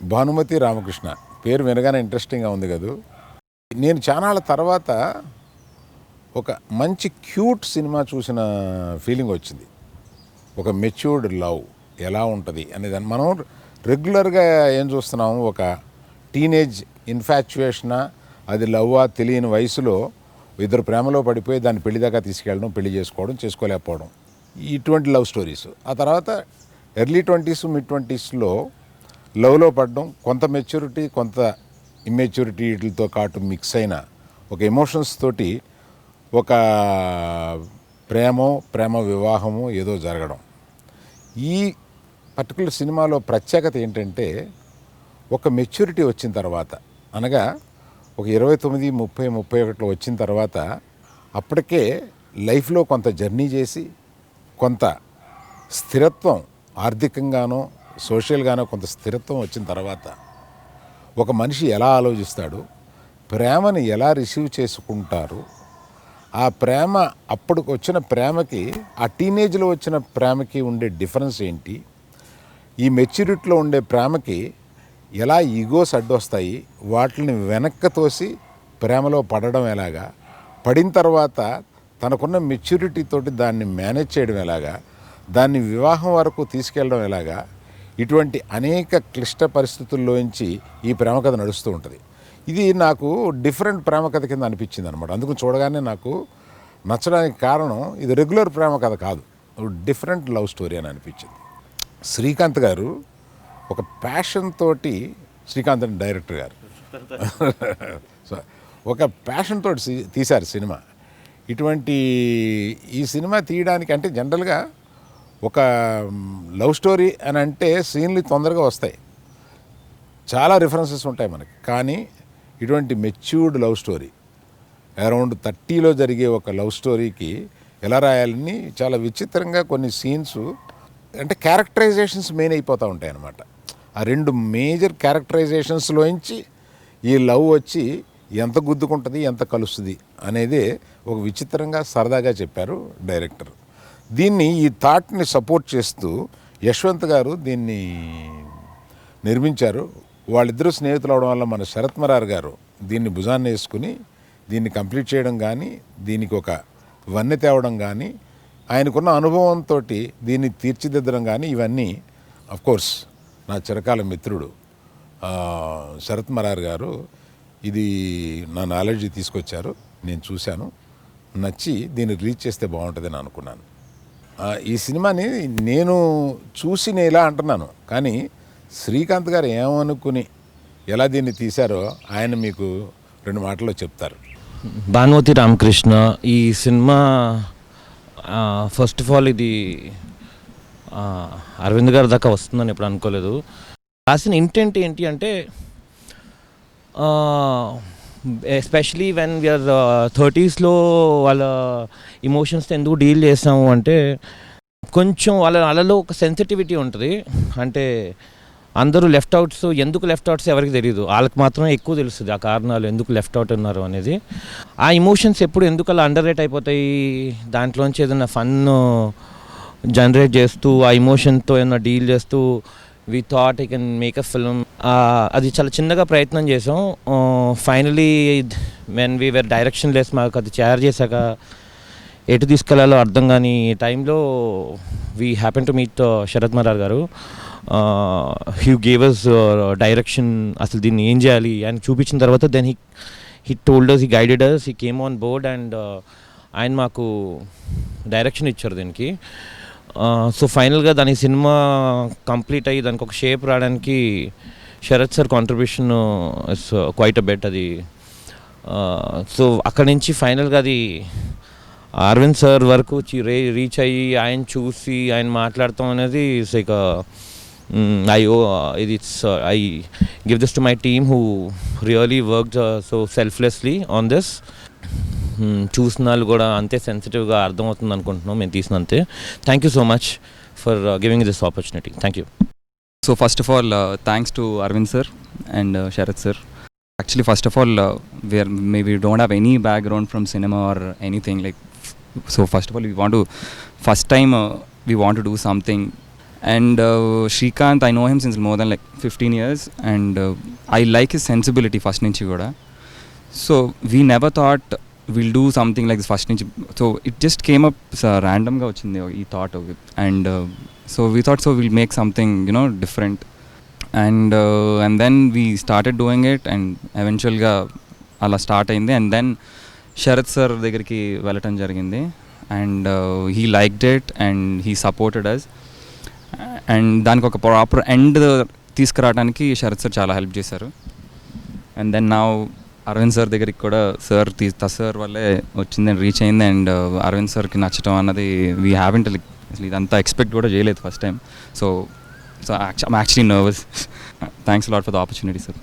భానుమతి రామకృష్ణ పేరు వినగానే ఇంట్రెస్టింగ్గా ఉంది కదూ. నేను చానాళ్ళ తర్వాత ఒక మంచి క్యూట్ సినిమా చూసిన ఫీలింగ్ వచ్చింది. ఒక మెచ్యూర్డ్ లవ్ ఎలా ఉంటుంది అనేదాన్ని మనం రెగ్యులర్గా ఏం చూస్తున్నాము, ఒక టీనేజ్ ఇన్ఫాచ్యుయేషనా, అది లవ్వా తెలియని వయసులో ఇద్దరు ప్రేమలో పడిపోయి దాన్ని పెళ్లి దాకా తీసుకెళ్ళడం, పెళ్లి చేసుకోవడం, చేసుకోలేకపోవడం, ఇటువంటి లవ్ స్టోరీస్. ఆ తర్వాత ఎర్లీ 20s మిడ్ 20sలో లవ్లో పడడం, కొంత మెచ్యూరిటీ కొంత ఇమ్మెచ్యూరిటీ వీటితో కాటు మిక్స్ అయిన ఒక ఎమోషన్స్ తోటి ఒక ప్రేమ వివాహము ఏదో జరగడం. ఈ పర్టికులర్ సినిమాలో ప్రత్యేకత ఏంటంటే, ఒక మెచ్యూరిటీ వచ్చిన తర్వాత, అనగా ఒక 29, 30, 31 వచ్చిన తర్వాత అప్పటికే లైఫ్లో కొంత జర్నీ చేసి కొంత స్థిరత్వం, ఆర్థికంగానో సోషల్గానో కొంత స్థిరత్వం వచ్చిన తర్వాత ఒక మనిషి ఎలా ఆలోచిస్తాడు, ప్రేమని ఎలా రిసీవ్ చేసుకుంటారు, ఆ ప్రేమ అప్పుడు వచ్చిన ప్రేమకి ఆ టీనేజ్లో వచ్చిన ప్రేమకి ఉండే డిఫరెన్స్ ఏంటి, ఈ మెచ్యూరిటీలో ఉండే ప్రేమకి ఎలా ఈగోస్ అడ్డొస్తాయి, వాటిని వెనక్కి తోసి ప్రేమలో పడడం ఎలాగా, పడిన తర్వాత తనకున్న మెచ్యూరిటీ తోటి దాన్ని మేనేజ్ చేయడం ఎలాగా, దాన్ని వివాహం వరకు తీసుకెళ్ళడం ఎలాగా, ఇటువంటి అనేక క్లిష్ట పరిస్థితుల్లోంచి ఈ ప్రేమ కథ నడుస్తూ ఉంటుంది. ఇది నాకు డిఫరెంట్ ప్రేమ కథ కింద అనిపించింది అనమాట. అందుకు చూడగానే నాకు నచ్చడానికి కారణం ఇది రెగ్యులర్ ప్రేమ కథ కాదు, డిఫరెంట్ లవ్ స్టోరీ అని అనిపించింది. శ్రీకాంత్ గారు ఒక ప్యాషన్ తోటి, శ్రీకాంత్ అని డైరెక్టర్ గారు సో ఒక ప్యాషన్ తోటి తీశారు సినిమా. ఇటువంటి ఈ సినిమా తీయడానికి అంటే జనరల్గా ఒక లవ్ స్టోరీ అని అంటే సీన్లు తొందరగా వస్తాయి, చాలా రిఫరెన్సెస్ ఉంటాయి మనకి. కానీ ఇటువంటి మెచ్యూర్డ్ లవ్ స్టోరీ, అరౌండ్ 30లో జరిగే ఒక లవ్ స్టోరీకి ఎలా రాయాలని చాలా విచిత్రంగా కొన్ని సీన్స్ అంటే క్యారెక్టరైజేషన్స్ మెయిన్ అయిపోతూ ఉంటాయి అన్నమాట. ఆ రెండు మేజర్ క్యారెక్టరైజేషన్స్లోంచి ఈ లవ్ వచ్చి ఎంత గుద్దుకుంటుంది, ఎంత కలుస్తుంది అనేది ఒక విచిత్రంగా సరదాగా చెప్పారు డైరెక్టర్. దీన్ని ఈ థాట్ని సపోర్ట్ చేస్తూ యశ్వంత్ గారు దీన్ని నిర్మించారు. వాళ్ళిద్దరూ స్నేహితులు అవడం వల్ల మన శరత్ మరార్ గారు దీన్ని భుజాన్ని వేసుకుని దీన్ని కంప్లీట్ చేయడం కానీ, దీనికి ఒక వన్నె తేవడం కానీ, ఆయనకున్న అనుభవంతో దీన్ని తీర్చిదిద్దడం కానీ, ఇవన్నీ అఫ్కోర్స్ నా చిరకాల మిత్రుడు శరత్ మరార్ గారు ఇది నా నాలెడ్జ్ తీసుకొచ్చారు. నేను చూశాను, నచ్చి దీన్ని రిలీజ్ చేస్తే బాగుంటుందని అనుకున్నాను. ఈ సినిమాని నేను చూసి నేను ఇలా అంటున్నాను, కానీ శ్రీకాంత్ గారు ఏమనుకుని ఎలా దీన్ని తీశారో ఆయన మీకు 2 మాటల్లో చెప్తారు. భానుమతి రామకృష్ణ ఈ సినిమా ఫస్ట్ ఆఫ్ ఆల్ ఇది అరవింద్ గారి దాకా వస్తుందని ఎప్పుడు అనుకోలేదు. రాసిన ఇంటెంట్ ఏంటి అంటే, ఎస్పెషలీ వెన్ వీఆర్ 30sలో వాళ్ళ ఇమోషన్స్తో ఎందుకు డీల్ చేస్తాము అంటే, కొంచెం వాళ్ళలో ఒక సెన్సిటివిటీ ఉంటుంది. అంటే అందరూ లెఫ్ట్ అవుట్స్, ఎందుకు లెఫ్ట్ అవుట్స్ ఎవరికి తెలియదు, వాళ్ళకి మాత్రమే ఎక్కువ తెలుస్తుంది ఆ కారణాలు ఎందుకు లెఫ్ట్ అవుట్ ఉన్నారు అనేది. ఆ ఇమోషన్స్ ఎప్పుడు ఎందుకు అలా అండర్ రేట్ అయిపోతాయి, దాంట్లోంచి ఏదైనా ఫన్ జనరేట్ చేస్తూ ఆ ఇమోషన్తో ఏదైనా డీల్ చేస్తూ we thought I can make a film. అది చాలా చిన్నగా ప్రయత్నం చేసాం. Finally when we were direction less, మాకు అది తయారు చేశాక ఎటు తీసుకెళ్లాలో అర్థం కాని టైంలో we happen to meet Sharath Marar గారు. హీ గేవ్ అస్ డైరెక్షన్, అసలు దీన్ని ఏం చేయాలి అని చూపించిన తర్వాత then he told us, he guided us, he came on board and ఆయన మాకు డైరెక్షన్ ఇచ్చారు దీనికి. సో ఫైనల్గా దాని సినిమా కంప్లీట్ అయ్యి దానికి ఒక షేప్ రావడానికి Sharath sir contribution is quite a bit అది. సో అక్కడి నుంచి ఫైనల్గా అది అరవింద్ సార్ వరకు రీచ్ అయ్యి ఆయన చూసి ఆయన మాట్లాడతాం అనేది it's like I give this to my team who really worked so selflessly on this. చూసిన వాళ్ళు కూడా అంతే సెన్సిటివ్గా అర్థమవుతుంది అనుకుంటున్నాం మేము తీసినంతే. Thank you so much for giving this opportunity. Thank you. So first of all, thanks to Arvind sir and Sharath sir. Actually, first of all, we don't have any background from cinema or anything like. So first of all, we want to do something And Srikanth, I know him since more than like 15 years, and I like his sensibility first nunchi kuda. So we never thought we'll do something like this first nunchi. So it just came up random ga ochindi ee thought of it. And so we thought, so we'll make something, you know, different. And then we started doing it, and eventually ga ala start ayindi. And then Sharath sir దగ్గరికి వెళ్ళటం జరిగింది, and he liked it and he supported us. And దానికి ఒక proper end తీసుకురావడానికి Sarath sir చాలా help చేశారు. And then నా Arvind sir దగ్గరికి కూడా సార్ వల్లే వచ్చింది, రీచ్ అయింది. అండ్ అరవింద్ సార్కి నచ్చటం అన్నది వీ హ్యావెంట్ అసలు ఇదంతా ఎక్స్పెక్ట్ కూడా చేయలేదు first time. So I'm actually nervous. Thanks lot for the opportunity, sir.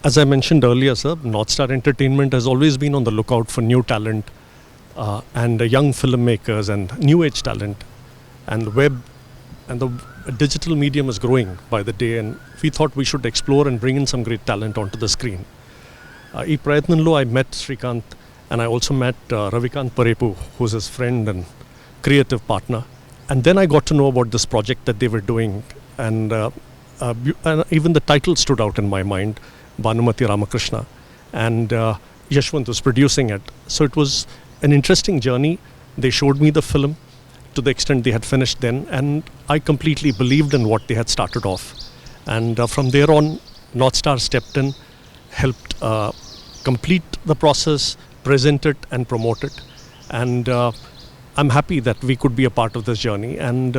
As I mentioned earlier, sir, North Star Entertainment has always been on the lookout for new talent and young filmmakers and new age talent. And the web and the digital medium is growing by the day, and we thought we should explore and bring in some great talent onto the screen. Ee prayatnanlo I met Srikanth, and I also met Ravikant Parepu, who's his friend and creative partner. And then I got to know about this project that they were doing, and even the title stood out in my mind, Bhanumati Ramakrishna, and Yashwant was producing it. So it was an interesting journey. They showed me the film to the extent they had finished then, and I completely believed in what they had started off. And from there on, North Star stepped in, helped complete the process, present it and promote it. And I'm happy that we could be a part of this journey, and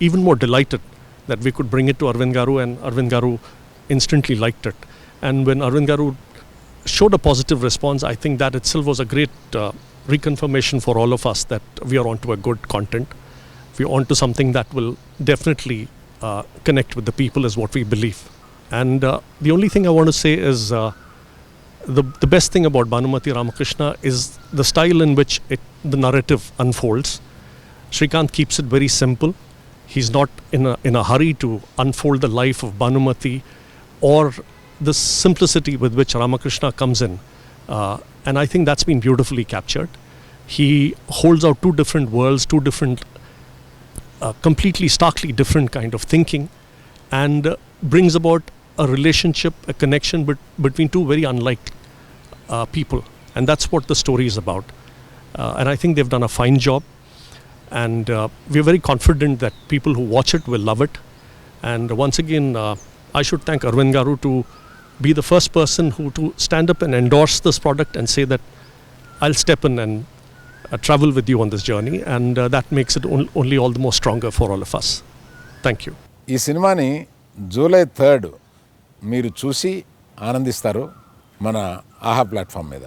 even more delighted that we could bring it to Arvind Garu, and Arvind Garu instantly liked it. And when Arvind Garu showed a positive response, I think that itself was a great reconfirmation for all of us that we are onto a good content. We are onto something that will definitely connect with the people, is what we believe. And the only thing I want to say is the best thing about Bhanumati Ramakrishna is the style in which the narrative unfolds. Srikanth keeps it very simple. He's not in a hurry to unfold the life of Bhanumati or the simplicity with which Ramakrishna comes in. And I think that's been beautifully captured. He holds out two different worlds, two different, completely starkly different kind of thinking, and brings about a relationship, a connection between two very unlike people. And that's what the story is about. And I think they've done a fine job. And we're very confident that people who watch it will love it. And once again, I should thank Arvind Garu to be the first person who to stand up and endorse this product and say that I'll step in and travel with you on this journey, and that makes it only all the more stronger for all of us. Thank you. ఈ సినిమాని July 3 మీరు చూసి ఆనందిస్తారు మన ఆహా platform మీద.